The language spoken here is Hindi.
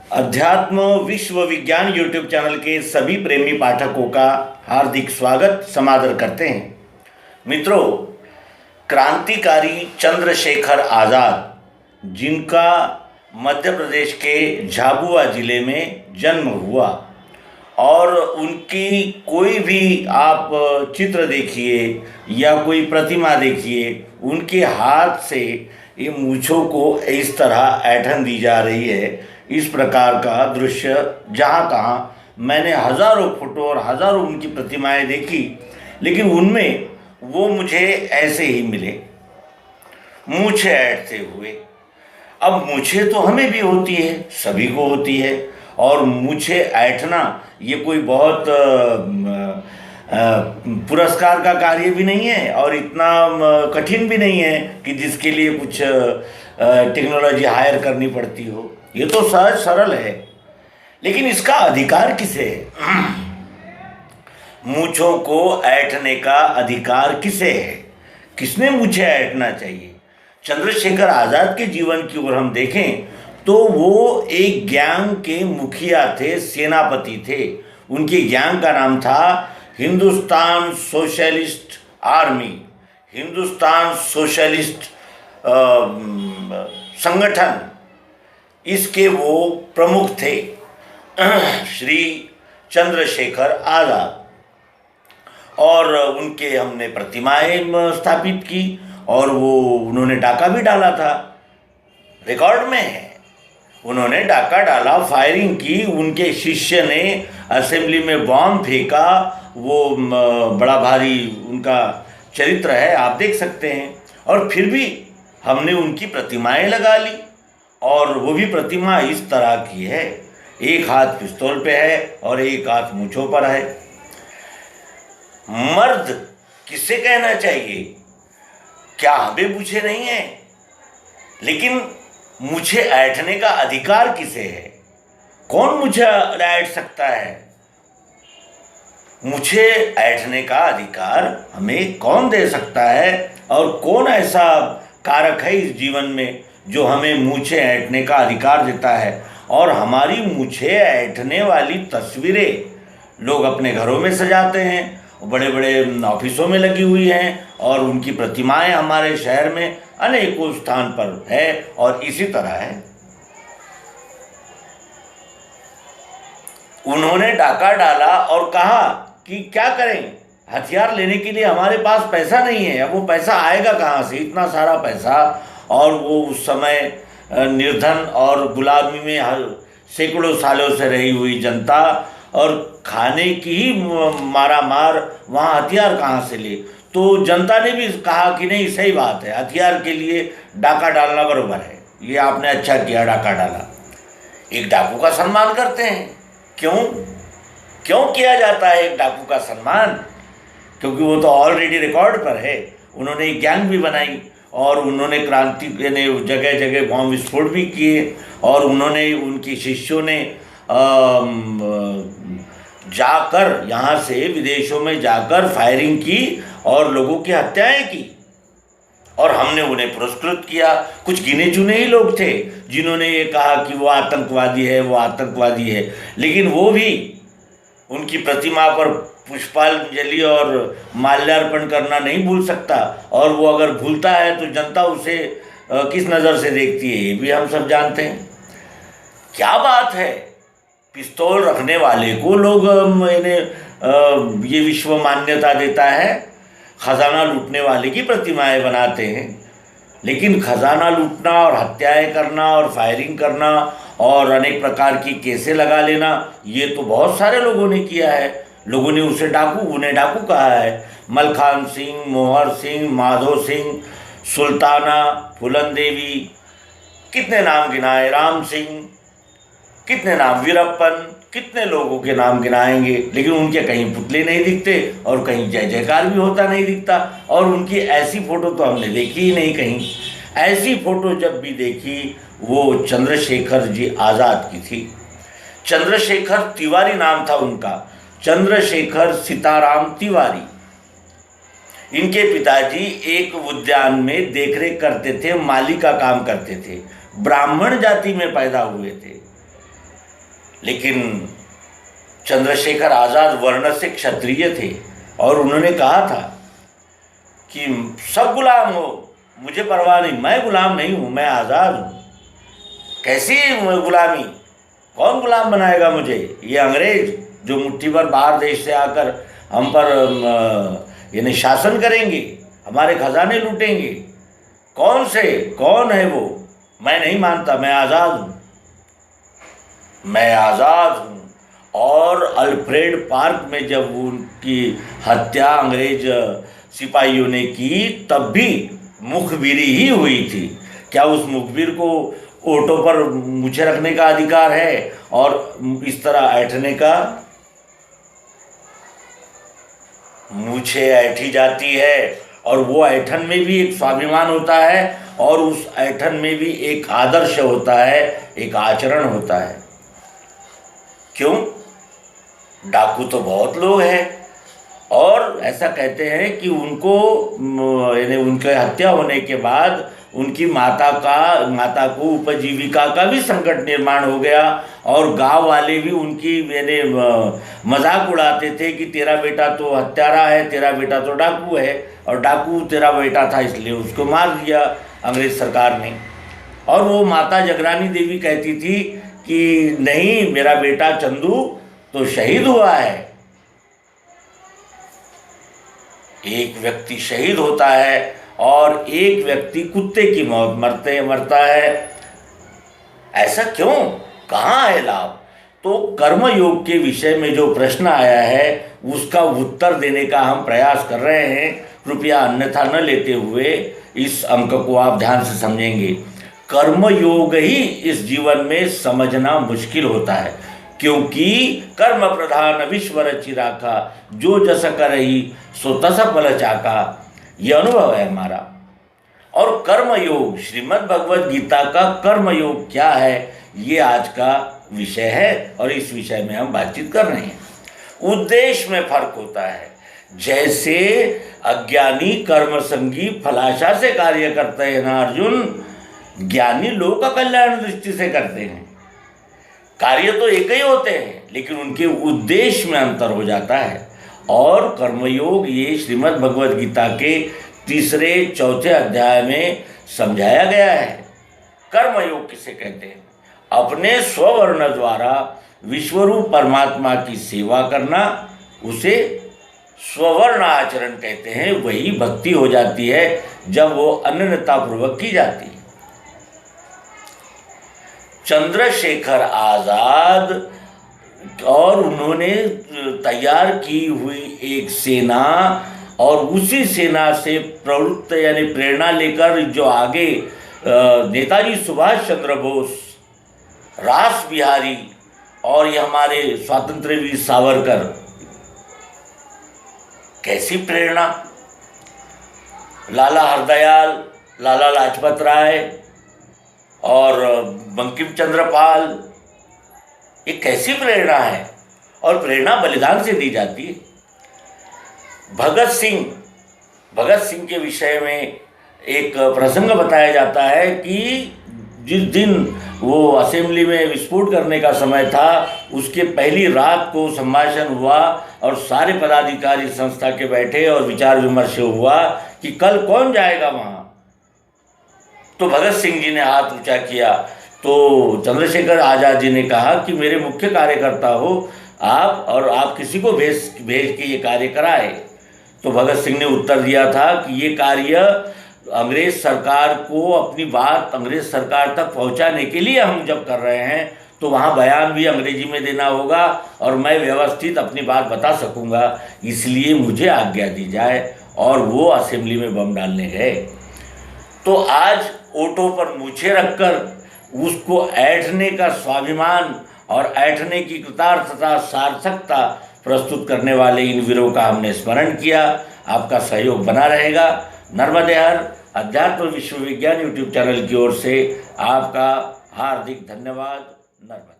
अध्यात्म विश्व विज्ञान यूट्यूब चैनल के सभी प्रेमी पाठकों का हार्दिक स्वागत समादर करते हैं। मित्रों, क्रांतिकारी चंद्रशेखर आज़ाद, जिनका मध्य प्रदेश के झाबुआ ज़िले में जन्म हुआ, और उनकी कोई भी आप चित्र देखिए या कोई प्रतिमा देखिए, उनके हाथ से ये मूँछों को इस तरह ऐंठन दी जा रही है। इस प्रकार का दृश्य जहाँ तहाँ मैंने हज़ारों फोटो और हज़ारों उनकी प्रतिमाएं देखी, लेकिन उनमें वो मुझे ऐसे ही मिले, मूँछें ऐंठते हुए। अब मूँछें तो हमें भी होती है, सभी को होती है, और मूँछें ऐंठना ये कोई बहुत पुरस्कार का कार्य भी नहीं है और इतना कठिन भी नहीं है कि जिसके लिए कुछ टेक्नोलॉजी हायर करनी पड़ती हो। ये तो सहज सरल है, लेकिन इसका अधिकार किसे है? मूँछों को ऐंठने का अधिकार किसे है? किसने मूँछें ऐंठना चाहिए? चंद्रशेखर आज़ाद के जीवन की ओर हम देखें तो वो एक गैंग के मुखिया थे, सेनापति थे। उनकी गैंग का नाम था Hindustan socialist army, Hindustan socialist संगठन, इसके वो प्रमुख थे श्री चंद्रशेखर आज़ाद। और उनके हमने प्रतिमाएं स्थापित की और वो उन्होंने डाका भी डाला था, रिकॉर्ड में है। उन्होंने डाका डाला, फायरिंग की, उनके शिष्य ने असेंबली में बॉम्ब फेंका। वो बड़ा भारी उनका चरित्र है, आप देख सकते हैं। और फिर भी हमने उनकी प्रतिमाएं लगा ली, और वो भी प्रतिमा इस तरह की है, एक हाथ पिस्तौल पे है और एक हाथ मूँछों पर है। मर्द किसे कहना चाहिए? क्या हमें मूँछें नहीं है? लेकिन मूँछें ऐंठने का अधिकार किसे है? कौन मूँछें ऐंठ सकता है? मूँछें ऐंठने का अधिकार हमें कौन दे सकता है? और कौन ऐसा कारक है इस जीवन में जो हमें मूँछें ऐंठने का अधिकार देता है? और हमारी मूँछें ऐंठने वाली तस्वीरें लोग अपने घरों में सजाते हैं, बड़े बड़े ऑफिसों में लगी हुई हैं, और उनकी प्रतिमाएं हमारे शहर में अनेकों स्थान पर है। और इसी तरह है, उन्होंने डाका डाला और कहा कि क्या करें, हथियार लेने के लिए हमारे पास पैसा नहीं है। अब वो पैसा आएगा कहाँ से, इतना सारा पैसा? और वो उस समय निर्धन और गुलामी में सैकड़ों सालों से रही हुई जनता, और खाने की ही मारा मार, वहाँ हथियार कहाँ से ले? तो जनता ने भी कहा कि नहीं, सही बात है, हथियार के लिए डाका डालना बराबर है, ये आपने अच्छा किया, डाका डाला। एक डाकू का सम्मान करते हैं। क्यों किया जाता है एक डाकू का सम्मान? क्योंकि वो तो ऑलरेडी रिकॉर्ड पर है। उन्होंने एक गैंग भी बनाई और उन्होंने क्रांति यानी जगह जगह बॉम्ब विस्फोट भी किए, और उन्होंने, उनके शिष्यों ने जाकर यहाँ से विदेशों में जाकर फायरिंग की और लोगों की हत्याएं की, और हमने उन्हें पुरस्कृत किया। कुछ गिने चुने ही लोग थे जिन्होंने ये कहा कि वो आतंकवादी है, वो आतंकवादी है, लेकिन वो भी उनकी प्रतिमा पर पुष्पांजलि और माल्यार्पण करना नहीं भूल सकता। और वो अगर भूलता है तो जनता उसे किस नज़र से देखती है, ये भी हम सब जानते हैं। क्या बात है, पिस्तौल रखने वाले को लोग ये विश्व मान्यता देता है, खजाना लूटने वाले की प्रतिमाएं बनाते हैं। लेकिन खजाना लूटना और हत्याएं करना और फायरिंग करना और अनेक प्रकार की केसें लगा लेना, ये तो बहुत सारे लोगों ने किया है। लोगों ने उन्हें डाकू कहा है। मलखान सिंह, मोहर सिंह, माधो सिंह, सुल्ताना, फूलन देवी, कितने नाम गिनाए, राम सिंह, कितने नाम, वीरप्पन, कितने लोगों के नाम गिनाएंगे, लेकिन उनके कहीं पुतले नहीं दिखते और कहीं जय जयकार भी होता नहीं दिखता। और उनकी ऐसी फ़ोटो तो हमने देखी ही नहीं कहीं। ऐसी फ़ोटो जब भी देखी वो चंद्रशेखर जी आज़ाद की थी। चंद्रशेखर तिवारी नाम था उनका, चंद्रशेखर सीताराम तिवारी। इनके पिताजी एक उद्यान में देखरेख करते थे, माली का काम करते थे, ब्राह्मण जाति में पैदा हुए थे। लेकिन चंद्रशेखर आज़ाद वर्ण से क्षत्रिय थे और उन्होंने कहा था कि सब गुलाम हो, मुझे परवाह नहीं, मैं गुलाम नहीं हूँ, मैं आज़ाद हूँ। कैसी गुलामी, कौन गुलाम बनाएगा मुझे? ये अंग्रेज जो मुट्ठी भर बाहर देश से आकर हम पर यानी शासन करेंगे, हमारे खजाने लूटेंगे, कौन है वो? मैं नहीं मानता, मैं आज़ाद हूँ, मैं आज़ाद हूँ। और अल्फ्रेड पार्क में जब उनकी हत्या अंग्रेज सिपाहियों ने की, तब भी मुखबिरी ही हुई थी। क्या उस मुखबिर को ओटो पर मूछें रखने का अधिकार है और इस तरह ऐंठने का? मूछें ऐंठी जाती है और वो ऐंठन में भी एक स्वाभिमान होता है और उस ऐंठन में भी एक आदर्श होता है, एक आचरण होता है। क्यों? डाकू तो बहुत लोग हैं और ऐसा कहते हैं कि उनको यानी उनके हत्या होने के बाद उनकी माता को उपजीविका का भी संकट निर्माण हो गया और गांव वाले भी उनकी यानी मजाक उड़ाते थे कि तेरा बेटा तो हत्यारा है, तेरा बेटा तो डाकू है, और डाकू तेरा बेटा था इसलिए उसको मार दिया अंग्रेज सरकार ने। और वो माता जगरानी देवी कहती थी कि नहीं, मेरा बेटा चंदू तो शहीद हुआ है। एक व्यक्ति शहीद होता है और एक व्यक्ति कुत्ते की मौत मरता है। ऐसा क्यों? कहाँ है लाभ? तो कर्मयोग के विषय में जो प्रश्न आया है उसका उत्तर देने का हम प्रयास कर रहे हैं। कृपया अन्यथा न लेते हुए इस अंक को आप ध्यान से समझेंगे। कर्मयोग ही इस जीवन में समझना मुश्किल होता है, क्योंकि कर्म प्रधान विश्व रचि राखा, जो जस करहि सो तस फल चाका, ये अनुभव है हमारा। और कर्मयोग, श्रीमद् भगवद गीता का कर्मयोग क्या है, ये आज का विषय है और इस विषय में हम बातचीत कर रहे हैं। उद्देश्य में फर्क होता है। जैसे अज्ञानी कर्मसंगी फलाशा से कार्य करते हैं ना अर्जुन, ज्ञानी लोक कल्याण दृष्टि से करते हैं। कार्य तो एक ही होते हैं लेकिन उनके उद्देश्य में अंतर हो जाता है। और कर्मयोग ये श्रीमद् भगवद गीता के 3-4 अध्याय में समझाया गया है। कर्मयोग किसे कहते हैं? अपने स्ववर्ण द्वारा विश्वरूप परमात्मा की सेवा करना, उसे स्ववर्ण आचरण कहते हैं। वही भक्ति हो जाती है जब वो अनन्यतापूर्वक की जाती है। चंद्रशेखर आज़ाद और उन्होंने तैयार की हुई एक सेना और उसी सेना से प्रवृत्त यानी प्रेरणा लेकर जो आगे नेताजी सुभाष चंद्र बोस, रास बिहारी और ये हमारे स्वातंत्र्यवीर सावरकर, कैसी प्रेरणा! लाला हरदयाल, लाला लाजपत राय और बंकिम चंद्र पाल, ये कैसी प्रेरणा है! और प्रेरणा बलिदान से दी जाती है। भगत सिंह के विषय में एक प्रसंग बताया जाता है कि जिस दिन वो असेंबली में विस्फोट करने का समय था, उसके पहली रात को संभाषण हुआ और सारे पदाधिकारी संस्था के बैठे और विचार विमर्श हुआ कि कल कौन जाएगा वहाँ। तो भगत सिंह जी ने हाथ ऊंचा किया तो चंद्रशेखर आज़ाद जी ने कहा कि मेरे मुख्य कार्यकर्ता हो आप, और आप किसी को भेज के ये कार्य कराए। तो भगत सिंह ने उत्तर दिया था कि ये कार्य अंग्रेज सरकार को अपनी बात अंग्रेज सरकार तक पहुंचाने के लिए हम जब कर रहे हैं, तो वहाँ बयान भी अंग्रेजी में देना होगा और मैं व्यवस्थित अपनी बात बता सकूँगा, इसलिए मुझे आज्ञा दी जाए। और वो असेंबली में बम डालने गए। तो आज ओटो पर मूछें रखकर उसको ऐंठने का स्वाभिमान और ऐंठने की कृतार्थता, सार्थकता प्रस्तुत करने वाले इन वीरों का हमने स्मरण किया। आपका सहयोग बना रहेगा। नर्मदे हर अध्यात्म विश्वविज्ञान यूट्यूब चैनल की ओर से आपका हार्दिक धन्यवाद। नर्मदे।